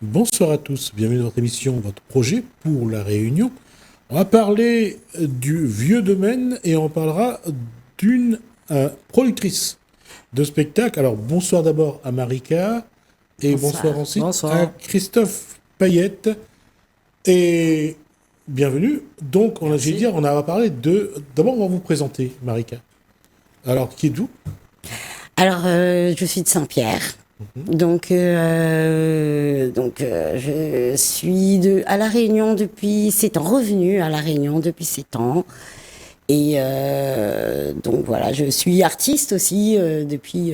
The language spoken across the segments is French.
Bonsoir à tous, bienvenue dans votre émission, votre projet pour la Réunion. On va parler du vieux domaine et on parlera d'une productrice de spectacle. Alors bonsoir d'abord à Marika et bonsoir Bonsoir. ensuite à Bonsoir. Christophe Payette et bienvenue. Donc j'ai dit, Merci. on va parler de... D'abord on va vous présenter Marika. Alors qui êtes-vous? Je suis de Saint-Pierre. Je suis à La Réunion depuis 7 ans, revenue à La Réunion depuis 7 ans. Voilà, je suis artiste aussi depuis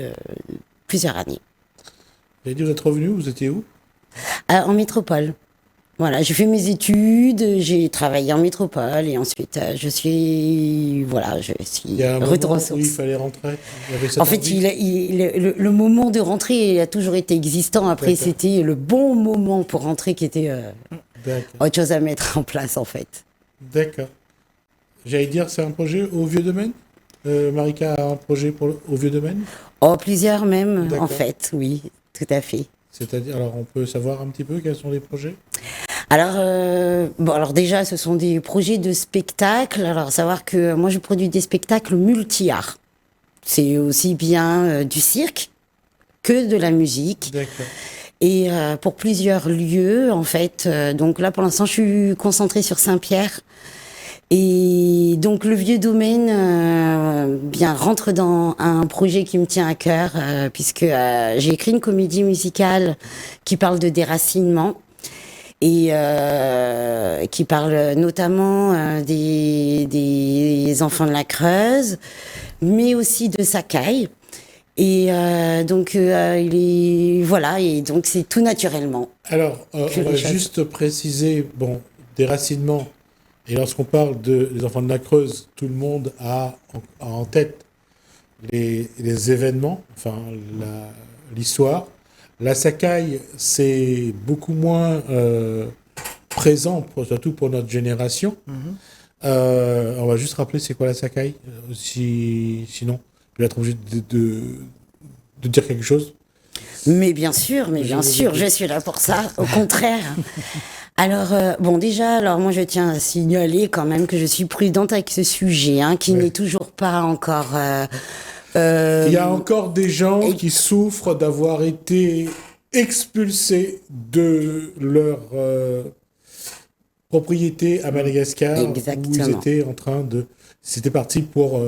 plusieurs années. Vous avez dit vous êtes revenu, vous étiez où? En métropole. Voilà, j'ai fait mes études, j'ai travaillé en métropole et ensuite je suis Il y a un retour aux moment où il sources. fallait rentrer. Il y avait cette En fait, envie. le moment de rentrer il a toujours été existant. Après, D'accord. c'était le bon moment pour rentrer qui était D'accord. autre chose à mettre en place, en fait. D'accord. J'allais dire, c'est un projet au Vieux Domaine. Marika a un projet au Vieux Domaine. Oh, plusieurs même, D'accord. en fait, oui, tout à fait. C'est-à-dire, alors on peut savoir un petit peu quels sont les projets? Alors déjà, ce sont des projets de spectacle. Alors, savoir que moi, je produis des spectacles multi-arts. C'est aussi bien du cirque que de la musique. D'accord. Et pour plusieurs lieux, en fait. Donc là, pour l'instant, je suis concentrée sur Saint-Pierre. Et donc le vieux domaine rentre dans un projet qui me tient à cœur puisque j'ai écrit une comédie musicale qui parle de déracinement et qui parle notamment des enfants de la Creuse, mais aussi de Sakai. Et donc c'est tout naturellement. Alors, que on va les choses- juste préciser, bon, déracinement. Et lorsqu'on parle des enfants de la Creuse, tout le monde a en tête les événements, enfin l'histoire. La Sakai, c'est beaucoup moins présent, surtout pour notre génération. On va juste rappeler c'est quoi la Sakai, sinon je vais être obligé de dire quelque chose. Mais bien sûr, vous écoute. je suis là pour ça, au contraire. Alors moi je tiens à signaler quand même que je suis prudente avec ce sujet, qui Ouais. n'est toujours pas encore... Il y a encore des gens et- qui souffrent d'avoir été expulsés de leur propriété à Madagascar, où ils Exactement. étaient en train de... C'était parti pour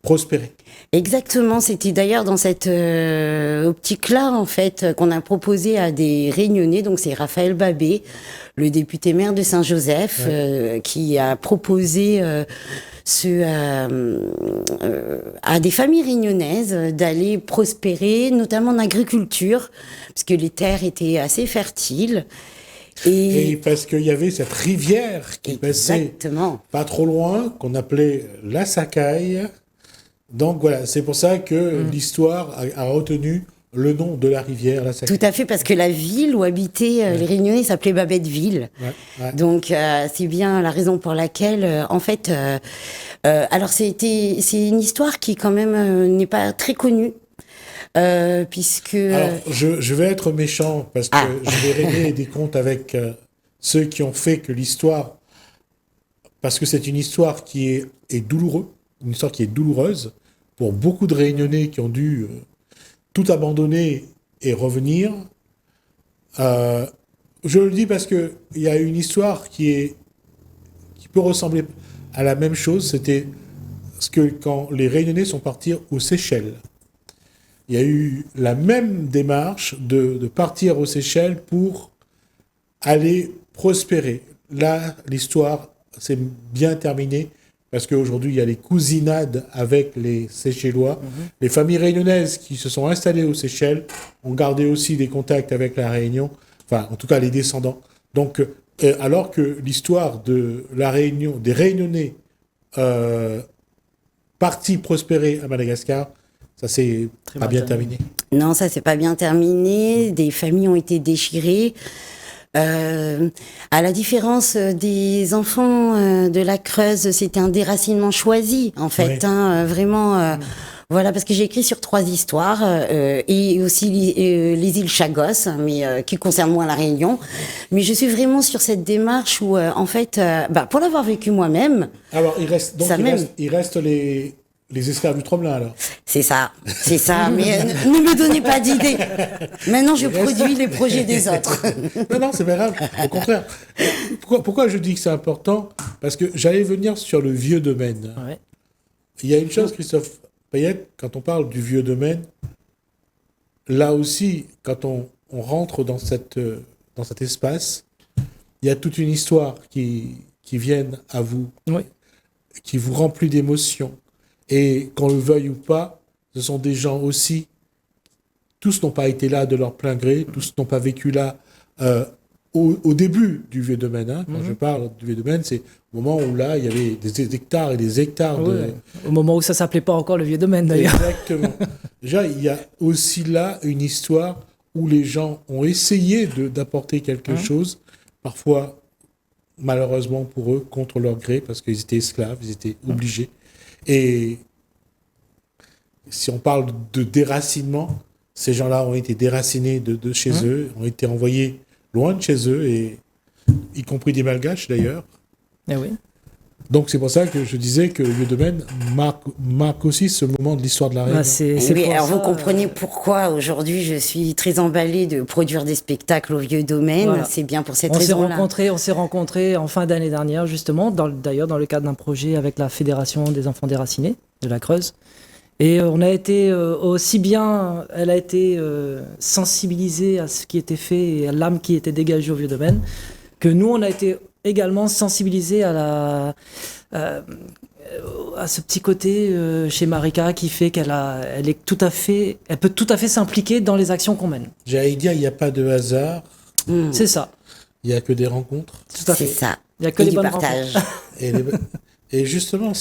prospérer. Exactement, c'était d'ailleurs dans cette optique-là, en fait, qu'on a proposé à des Réunionnais, donc c'est Raphaël Babé, le député maire de Saint-Joseph, qui a proposé à des familles réunionnaises d'aller prospérer, notamment en agriculture, parce que les terres étaient assez fertiles. Et parce qu'il y avait cette rivière qui passait Exactement. pas trop loin, qu'on appelait la Sakai. Donc voilà, c'est pour ça que l'histoire a retenu le nom de la rivière, la Sakai. Tout à fait, parce que la ville où habitaient les Réunionnais s'appelait Babetteville. Ouais, ouais. Donc c'est bien la raison pour laquelle, c'est une histoire qui quand même n'est pas très connue, puisque Alors, je vais être méchant parce que je vais régler des comptes avec ceux qui ont fait que l'histoire, parce que c'est une histoire qui est douloureuse, une histoire qui est douloureuse pour beaucoup de Réunionnais qui ont dû tout abandonner et revenir. Je le dis parce que il y a une histoire qui peut ressembler à la même chose. C'était ce que quand les Réunionnais sont partis aux Seychelles. Il y a eu la même démarche de partir aux Seychelles pour aller prospérer. Là, l'histoire s'est bien terminée parce qu'aujourd'hui, il y a les cousinades avec les Seychellois. Les familles réunionnaises qui se sont installées aux Seychelles ont gardé aussi des contacts avec la Réunion, enfin, en tout cas, les descendants. Donc, alors que l'histoire de la Réunion, des Réunionnais partis prospérer à Madagascar, ça s'est Très pas mal bien terminé. terminé. non, ça s'est pas bien terminé. Des familles ont été déchirées. À la différence des enfants de la Creuse, c'était un déracinement choisi, en fait, Ouais. vraiment. Voilà, parce que j'ai écrit sur 3 histoires et aussi les îles Chagos, mais qui concernent moins la Réunion. Mais je suis vraiment sur cette démarche où, en fait, pour l'avoir vécu moi-même, Alors, il reste les esclaves du Tromelin, alors. c'est ça. Mais ne me donnez pas d'idées. Maintenant, je produis les projets des autres. Non, c'est pas grave. Au contraire. Pourquoi je dis que c'est important? Parce que j'allais venir sur le vieux domaine. Ouais. Il y a une chose, Christophe Payette, quand on parle du vieux domaine, là aussi, quand on rentre dans cet espace, il y a toute une histoire qui vient à vous, Oui. qui vous remplit d'émotions. Et qu'on le veuille ou pas, ce sont des gens aussi, tous n'ont pas été là de leur plein gré, tous n'ont pas vécu là au début du vieux domaine. Hein. Quand je parle du vieux domaine, c'est au moment où là, il y avait des hectares et des hectares de... Au moment où ça s'appelait pas encore le vieux domaine, d'ailleurs. Exactement. Déjà, il y a aussi là une histoire où les gens ont essayé d'apporter quelque chose, parfois, malheureusement pour eux, contre leur gré, parce qu'ils étaient esclaves, ils étaient obligés. Et si on parle de déracinement, ces gens-là ont été déracinés de chez eux, ont été envoyés loin de chez eux, et y compris des Malgaches d'ailleurs. Eh oui. Donc c'est pour ça que je disais que le vieux domaine marque aussi ce moment de l'histoire de la Réunion. Alors vous comprenez pourquoi aujourd'hui je suis très emballée de produire des spectacles au vieux domaine. Voilà. C'est bien pour cette raison-là. On s'est rencontrés en fin d'année dernière justement, d'ailleurs dans le cadre d'un projet avec la Fédération des enfants déracinés de la Creuse. Et on a été aussi bien, elle a été sensibilisée à ce qui était fait et à l'âme qui était dégagée au vieux domaine, que nous on a été également sensibilisés à ce petit côté chez Marika qui fait elle peut tout à fait s'impliquer dans les actions qu'on mène. J'allais dire, il n'y a pas de hasard. C'est ça. Il n'y a que des rencontres. Tout à fait. C'est ça. Il n'y a que des bonnes partages. Et justement,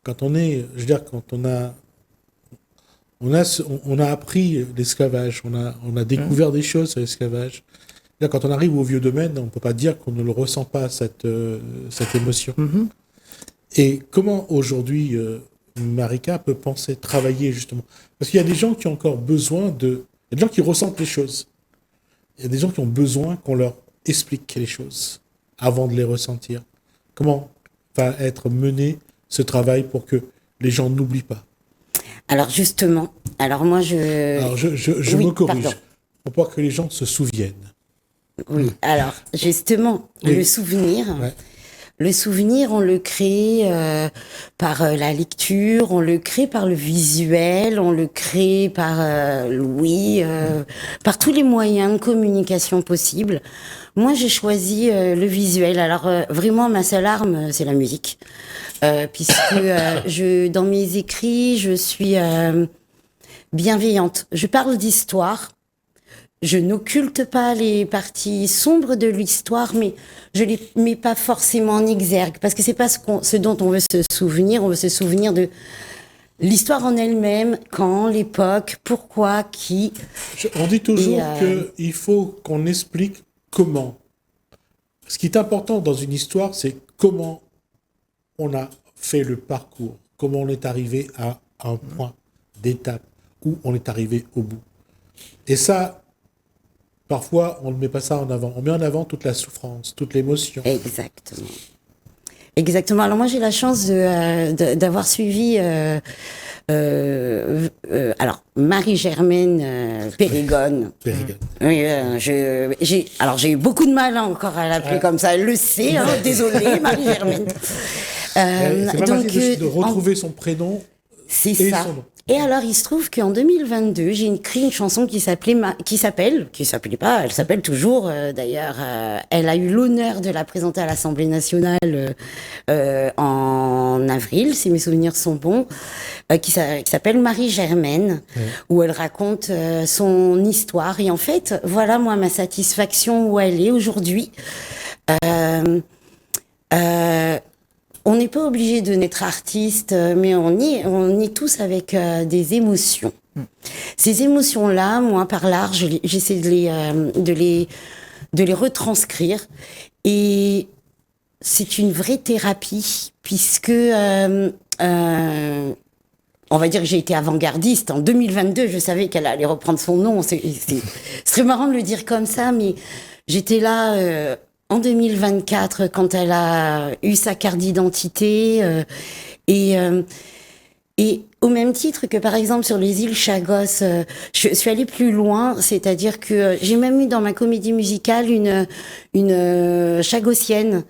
quand on a appris l'esclavage, on a découvert des choses sur l'esclavage. Là, quand on arrive au vieux domaine, on ne peut pas dire qu'on ne le ressent pas, cette émotion. Et comment aujourd'hui Marika peut penser travailler justement? Parce qu'il y a des gens qui ont encore besoin il y a des gens qui ressentent les choses. Il y a des gens qui ont besoin qu'on leur explique les choses avant de les ressentir. Comment va être mené ce travail pour que les gens n'oublient pas? Alors justement, moi je me corrige. Pour pas que les gens se souviennent. Oui, alors justement, le souvenir... Ouais. Le souvenir, on le crée par la lecture, on le crée par le visuel, on le crée par par tous les moyens de communication possibles. Moi, j'ai choisi le visuel. Alors vraiment, ma seule arme, c'est la musique, puisque dans mes écrits, je suis bienveillante. Je parle d'histoire. Je n'occulte pas les parties sombres de l'histoire, mais je les mets pas forcément en exergue, parce que c'est pas ce dont on veut se souvenir. On veut se souvenir de l'histoire en elle-même, quand, l'époque, pourquoi, qui. On dit toujours qu'il faut qu'on explique comment. Ce qui est important dans une histoire, c'est comment on a fait le parcours, comment on est arrivé à un point d'étape, où on est arrivé au bout. Et ça, parfois, on ne met pas ça en avant. On met en avant toute la souffrance, toute l'émotion. Exactement. Exactement. Alors moi, j'ai la chance d'avoir suivi Marie-Germaine Périgone. Périgone. Oui, j'ai eu beaucoup de mal encore à l'appeler comme ça. Elle le sait, hein, désolée, Marie-Germaine. C'est pas facile de retrouver son prénom et son nom. Et alors, il se trouve qu'en 2022, j'ai écrit une chanson qui s'appelle toujours, d'ailleurs, elle a eu l'honneur de la présenter à l'Assemblée nationale en avril, si mes souvenirs sont bons, qui s'appelle Marie-Germaine, où elle raconte son histoire. Et en fait, voilà, moi, ma satisfaction où elle est aujourd'hui. On n'est pas obligé de naître artiste, mais on est tous avec des émotions. Ces émotions-là, moi, par l'art, j'essaie de les retranscrire. Et c'est une vraie thérapie, puisque en on va dire que j'ai été avant-gardiste. En 2022, je savais qu'elle allait reprendre son nom. C'est très marrant de le dire comme ça, mais j'étais là en 2024 quand elle a eu sa carte d'identité et au même titre que, par exemple, sur les îles Chagos, je suis allée plus loin, c'est-à-dire que j'ai même eu dans ma comédie musicale une Chagossienne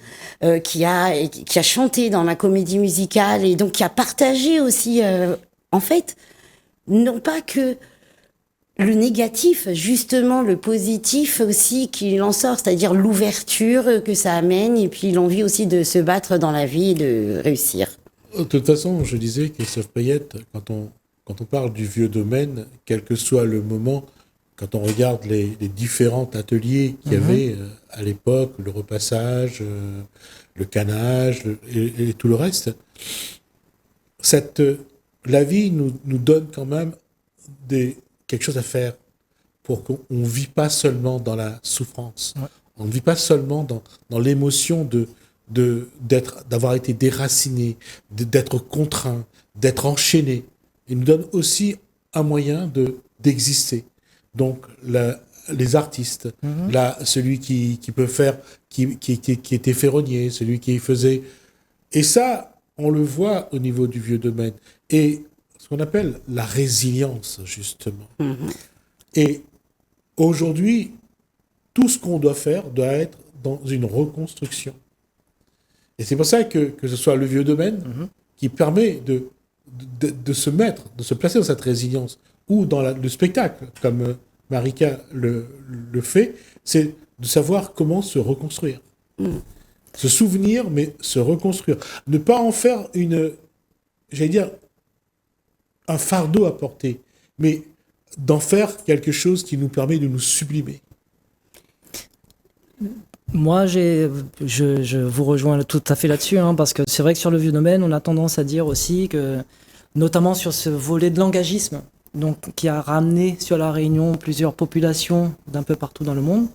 qui a chanté dans ma comédie musicale et donc qui a partagé aussi, en fait, non pas que le négatif, justement le positif aussi qu'il en sort, c'est-à-dire l'ouverture que ça amène et puis l'envie aussi de se battre dans la vie et de réussir. De toute façon, je disais, Christophe Payette, quand on parle du vieux domaine, quel que soit le moment, quand on regarde les différents ateliers qu'il y avait à l'époque, le repassage, le canage et tout le reste, la vie nous donne quand même quelque chose à faire pour qu'on ne vit pas seulement dans la souffrance. Ouais. On ne vit pas seulement dans l'émotion d'avoir été déraciné, d'être contraint, d'être enchaîné. Il nous donne aussi un moyen d'exister. Donc, les artistes, celui qui peut faire, qui était ferronnier, celui qui faisait... Et ça, on le voit au niveau du vieux domaine. Et ce qu'on appelle la résilience, justement. Et aujourd'hui, tout ce qu'on doit faire doit être dans une reconstruction. Et c'est pour ça que ce soit le vieux domaine qui permet de se placer dans cette résilience, ou dans le spectacle, comme Marika le fait, c'est de savoir comment se reconstruire. Se souvenir, mais se reconstruire. Ne pas en faire un fardeau à porter, mais d'en faire quelque chose qui nous permet de nous sublimer. Moi, je vous rejoins tout à fait là-dessus, parce que c'est vrai que sur le vieux domaine, on a tendance à dire aussi que, notamment sur ce volet de langagisme, donc, qui a ramené sur La Réunion plusieurs populations d'un peu partout dans le monde,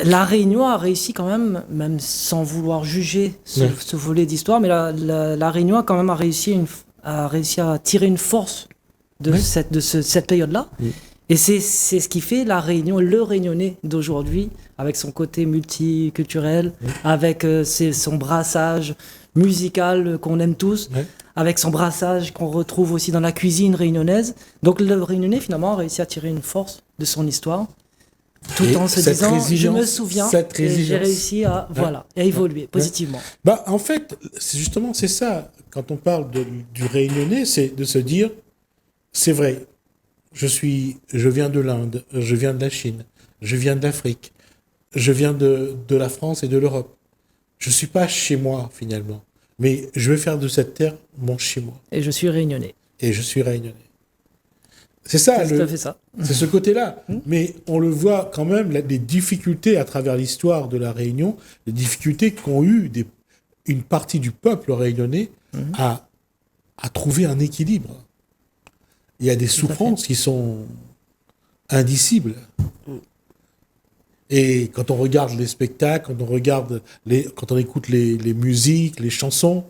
La Réunion a réussi quand même sans vouloir juger ce volet d'histoire, mais la Réunion a quand même réussi à tirer une force de cette période-là. Et c'est ce qui fait La Réunion, le Réunionnais d'aujourd'hui, avec son côté multiculturel, avec son brassage musical qu'on aime tous, avec son brassage qu'on retrouve aussi dans la cuisine réunionnaise. Donc le Réunionnais, finalement, a réussi à tirer une force de son histoire, tout en se disant, je me souviens, et j'ai réussi à évoluer positivement. En fait, c'est ça, quand on parle du Réunionnais, c'est de se dire, c'est vrai, je viens de l'Inde, je viens de la Chine, je viens de l'Afrique, je viens de la France et de l'Europe. Je ne suis pas chez moi, finalement. Mais je vais faire de cette terre mon chez-moi. Et je suis réunionnais. C'est ça. C'est tout à fait ça. C'est ce côté-là. Mais on le voit quand même, les difficultés à travers l'histoire de la Réunion, les difficultés qu'ont eu une partie du peuple réunionnais à trouver un équilibre. Il y a des souffrances qui sont indicibles. Et quand on regarde les spectacles, quand on écoute les musiques, les chansons,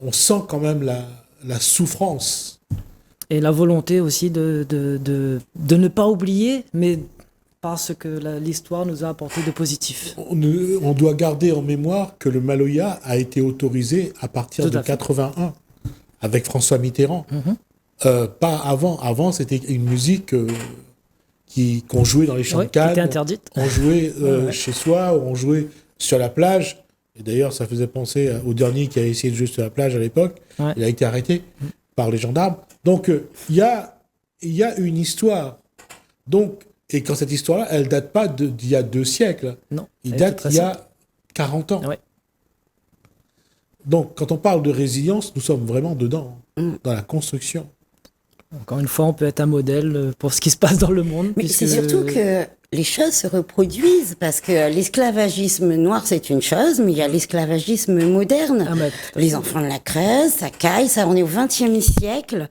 on sent quand même la souffrance. Et la volonté aussi de ne pas oublier, mais parce que l'histoire nous a apporté de positif. On doit garder en mémoire que le Maloya a été autorisé à partir de 81, avec François Mitterrand. Pas avant. Avant, c'était une musique qu'on jouait dans les champs de Cannes. Qui était interdite. On jouait chez soi, on jouait sur la plage. Et d'ailleurs, ça faisait penser au dernier qui a essayé de jouer sur la plage à l'époque. Il a été arrêté par les gendarmes. Donc, il y a une histoire. Donc, et quand cette histoire-là, elle date pas d'il y a 2 siècles. Non. Elle date d'il y a 40 ans. Donc, quand on parle de résilience, nous sommes vraiment dedans, dans la construction. Encore une fois, on peut être un modèle pour ce qui se passe dans le monde. Mais c'est surtout que les choses se reproduisent, parce que l'esclavagisme noir, c'est une chose, mais il y a l'esclavagisme moderne. Les enfants de la Creuse, ça caille, ça, on est au XXe siècle.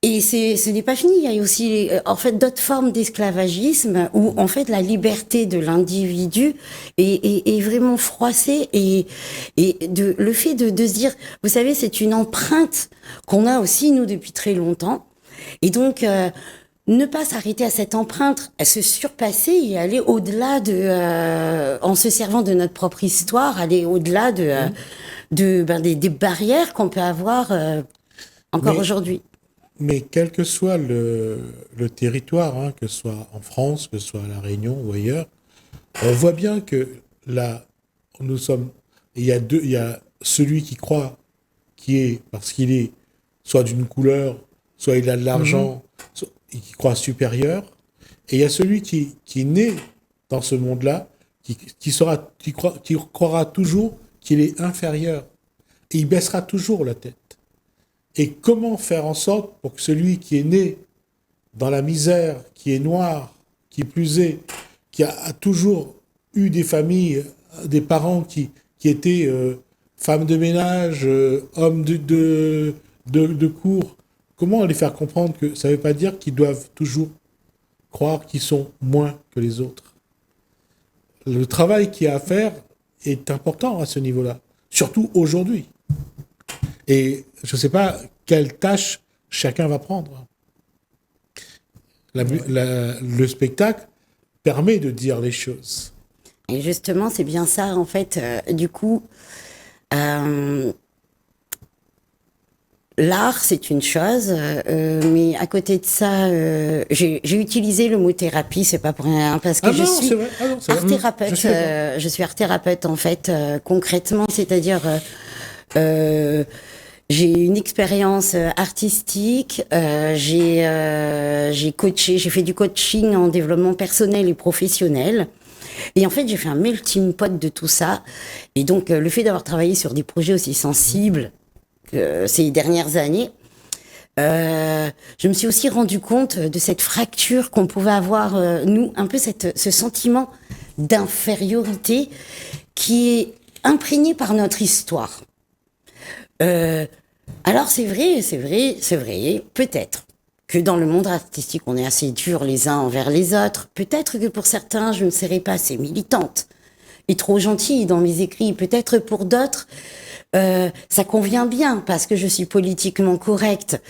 Et ce n'est pas fini. Il y a aussi, en fait, d'autres formes d'esclavagisme où, en fait, la liberté de l'individu est vraiment froissée le fait de se dire, vous savez, c'est une empreinte qu'on a aussi, nous, depuis très longtemps. Et donc, ne pas s'arrêter à cette empreinte, à se surpasser et aller au-delà en se servant de notre propre histoire, aller au-delà des barrières qu'on peut avoir encore aujourd'hui. Mais quel que soit le territoire, hein, que ce soit en France, que ce soit à La Réunion ou ailleurs, on voit bien que là, il y a celui qui croit parce qu'il est soit d'une couleur, soit il a de l'argent, et qui croit supérieur, et il y a celui qui est né dans ce monde-là, qui croira toujours qu'il est inférieur, et il baissera toujours la tête. Et comment faire en sorte pour que celui qui est né dans la misère, qui est noir, qui plus est, qui a toujours eu des familles, des parents qui étaient femmes de ménage, hommes de cour, comment les faire comprendre que ça ne veut pas dire qu'ils doivent toujours croire qu'ils sont moins que les autres. Le travail qu'il y a à faire est important à ce niveau-là, surtout aujourd'hui. Et je ne sais pas quelle tâche chacun va prendre. Le spectacle permet de dire les choses. Et justement, c'est bien ça, en fait. Du coup, l'art, c'est une chose, mais à côté de ça, j'ai utilisé le mot thérapie, c'est pas pour rien, parce que je suis art thérapeute. Je suis art thérapeute, en fait, concrètement, c'est-à-dire... j'ai une expérience artistique, j'ai coaché, j'ai fait du coaching en développement personnel et professionnel. Et en fait, j'ai fait un melting pot de tout ça. Et donc, le fait d'avoir travaillé sur des projets aussi sensibles que ces dernières années, je me suis aussi rendu compte de cette fracture qu'on pouvait avoir, nous, un peu ce sentiment d'infériorité qui est imprégné par notre histoire. Alors c'est vrai, peut-être que dans le monde artistique, on est assez durs les uns envers les autres. Peut-être que pour certains, je ne serai pas assez militante et trop gentille dans mes écrits. Peut-être pour d'autres, ça convient bien parce que je suis politiquement correcte.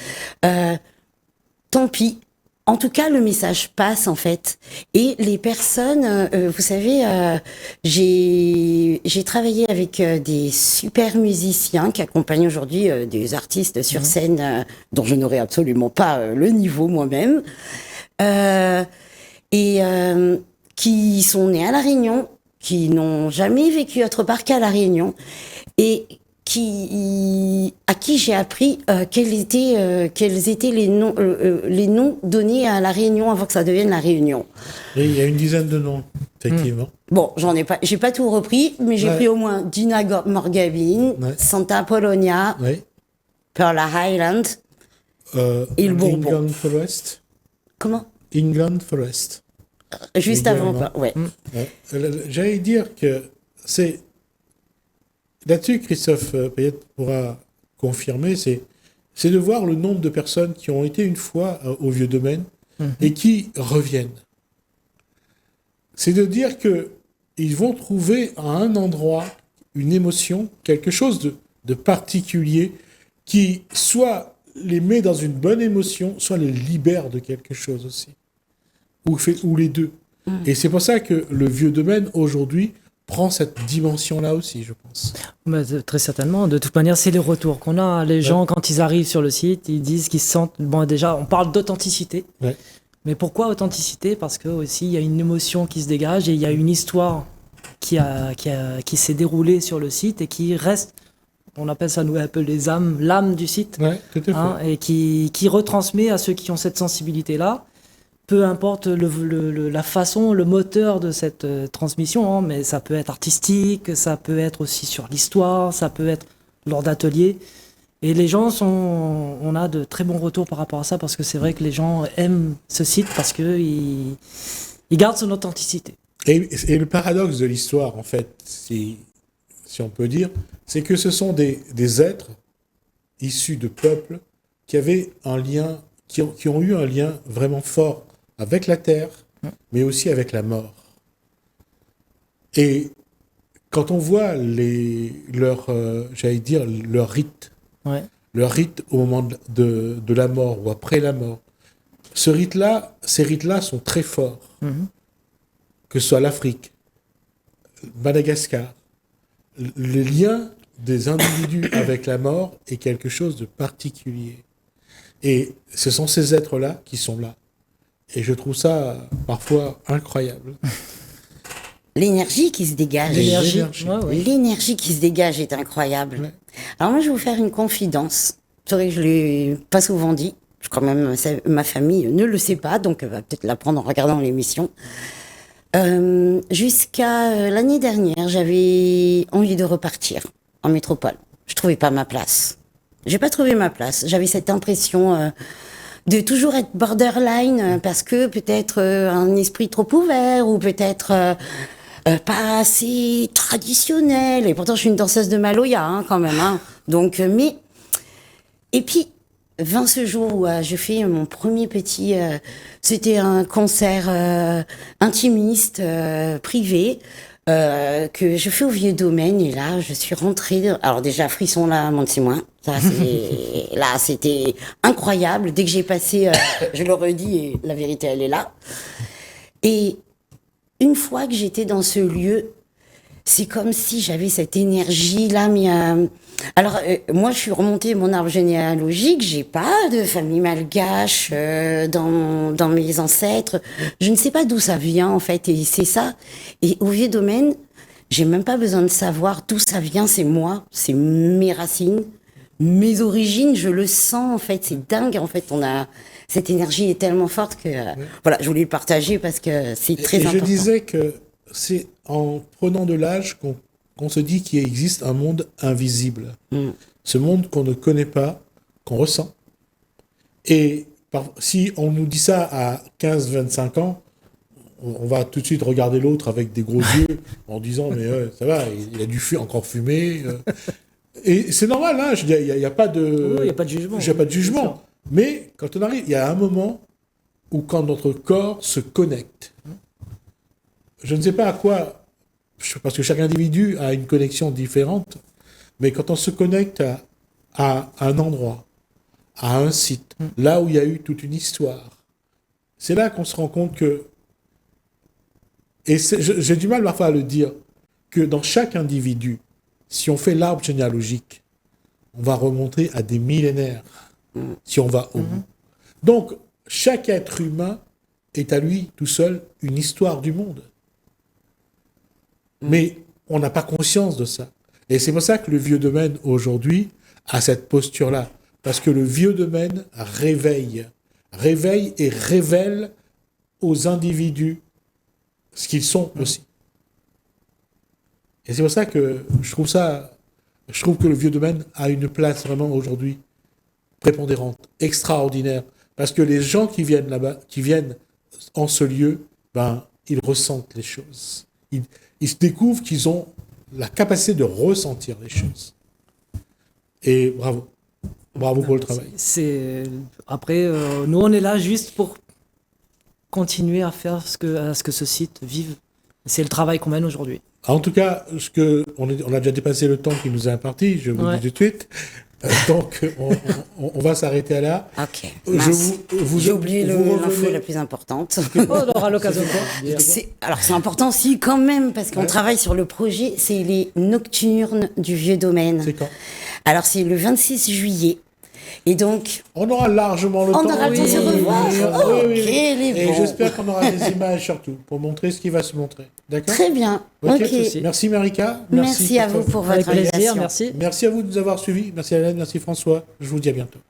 Tant pis. En tout cas, le message passe, en fait. Et les personnes, vous savez, j'ai travaillé avec des super musiciens qui accompagnent aujourd'hui des artistes sur scène dont je n'aurais absolument pas le niveau moi-même. Qui sont nés à La Réunion, qui n'ont jamais vécu autre part qu'à La Réunion. Et à qui j'ai appris quels étaient les noms donnés à La Réunion avant que ça devienne La Réunion. Et il y a une dizaine de noms, effectivement. Bon, j'ai pas tout repris, mais j'ai pris au moins Dina Morgabin, Santa Polonia, Pearl Island et le Bourbon. England Forest. Comment? England Forest. Juste avant, ouais. J'allais dire que c'est... Là-dessus, Christophe Payet pourra confirmer, c'est de voir le nombre de personnes qui ont été une fois au Vieux Domaine et qui reviennent. C'est de dire qu'ils vont trouver à un endroit une émotion, quelque chose de particulier qui soit les met dans une bonne émotion, soit les libère de quelque chose aussi. Ou les deux. Et c'est pour ça que le Vieux Domaine, aujourd'hui, prend cette dimension-là aussi, je pense. Bah, très certainement. De toute manière, c'est les retours qu'on a. Les gens, quand ils arrivent sur le site, ils disent qu'ils se sentent... Bon, déjà, on parle d'authenticité. Ouais. Mais pourquoi authenticité? Parce que aussi, il y a une émotion qui se dégage et il y a une histoire qui s'est déroulée sur le site et qui reste... On appelle ça, nous, un peu l'âme du site. Ouais, tout à fait. Et qui retransmet à ceux qui ont cette sensibilité-là. Peu importe la façon, le moteur de cette transmission, mais ça peut être artistique, ça peut être aussi sur l'histoire, ça peut être lors d'ateliers. Et les gens on a de très bons retours par rapport à ça, parce que c'est vrai que les gens aiment ce site parce qu'ils gardent son authenticité. Et le paradoxe de l'histoire, en fait, si on peut dire, c'est que ce sont des êtres issus de peuples qui avaient un lien qui ont eu un lien vraiment fort avec la terre, mais aussi avec la mort. Et quand on voit j'allais dire, leur rite, Ouais. leur rite au moment de la mort ou après la mort, ces rites-là sont très forts, que ce soit l'Afrique, Madagascar. Le lien des individus avec la mort est quelque chose de particulier. Et ce sont ces êtres-là qui sont là. Et je trouve ça parfois incroyable. L'énergie qui se dégage. L'énergie. Ouais, ouais. L'énergie qui se dégage est incroyable. Ouais. Alors moi, je vais vous faire une confidence. C'est vrai que je ne l'ai pas souvent dit. Je crois même que ma famille ne le sait pas, donc elle va peut-être l'apprendre en regardant l'émission. Jusqu'à l'année dernière, j'avais envie de repartir en métropole. Je trouvais pas ma place. J'ai pas trouvé ma place. J'avais cette impression de toujours être borderline parce que peut-être un esprit trop ouvert ou peut-être pas assez traditionnel. Et pourtant, je suis une danseuse de Maloya quand même. Donc, mais et puis vint ce jour où je fais mon premier petit. C'était un concert intimiste privé. Que je fais au Vieux Domaine et là je suis rentrée. Alors déjà frisson là, Monte-Simoin. Ça c'est là c'était incroyable. Dès que j'ai passé, je le redis et la vérité elle est là. Et une fois que j'étais dans ce lieu, c'est comme si j'avais cette énergie là. Mais alors moi je suis remontée mon arbre généalogique. J'ai pas de famille malgache dans mes ancêtres. Je ne sais pas d'où ça vient en fait. Et c'est ça. Et au Vieux Domaine, j'ai même pas besoin de savoir d'où ça vient. C'est moi, c'est mes racines, mes origines. Je le sens en fait. C'est dingue en fait. On a cette énergie est tellement forte que voilà, je voulais le partager parce que c'est très important. Je disais que c'est en prenant de l'âge qu'on se dit qu'il existe un monde invisible. Ce monde qu'on ne connaît pas, qu'on ressent. Et si on nous dit ça à 15-25 ans, on va tout de suite regarder l'autre avec des gros yeux en disant mais ça va, il a encore fumé. Et c'est normal, hein, je veux dire, il n'y a pas de... Il n'y a pas de jugement. Il n'y a pas de jugement. Mais quand on arrive, il y a un moment où quand notre corps se connecte, je ne sais pas à quoi, parce que chaque individu a une connexion différente, mais quand on se connecte à un endroit, à un site, là où il y a eu toute une histoire, c'est là qu'on se rend compte que, et j'ai du mal parfois à le dire, que dans chaque individu, si on fait l'arbre généalogique, on va remonter à des millénaires, si on va au bout. Donc, chaque être humain est à lui tout seul une histoire du monde. Mais on n'a pas conscience de ça. Et c'est pour ça que le Vieux Domaine, aujourd'hui, a cette posture-là. Parce que le Vieux Domaine réveille et révèle aux individus ce qu'ils sont aussi. Et c'est pour ça que je trouve que le Vieux Domaine a une place vraiment aujourd'hui prépondérante, extraordinaire. Parce que les gens qui viennent là-bas, qui viennent en ce lieu, ils ressentent les choses. Ils se découvrent qu'ils ont la capacité de ressentir les choses. Et bravo. Bravo pour le travail. Après, nous, on est là juste pour continuer à faire à ce que ce site vive. C'est le travail qu'on mène aujourd'hui. En tout cas, on a déjà dépassé le temps qui nous est imparti, je vous le dis tout de suite. Donc, on va s'arrêter là. Ok. J'ai oublié l'info la plus importante. On aura l'occasion. Alors, c'est important aussi quand même, parce qu'on travaille sur le projet, c'est les Nocturnes du Vieux Domaine. C'est quand ? Alors, c'est le 26 juillet. Et donc... On aura largement le temps. On aura le temps de se revoir. Oui. Et bon. j'espère qu'on aura des images surtout, pour montrer ce qui va se montrer. D'accord ? Très bien. Ok. Merci Marika. Merci à vous pour votre Avec plaisir, invitation. merci. Merci à vous de nous avoir suivis. Merci Hélène, merci François. Je vous dis à bientôt.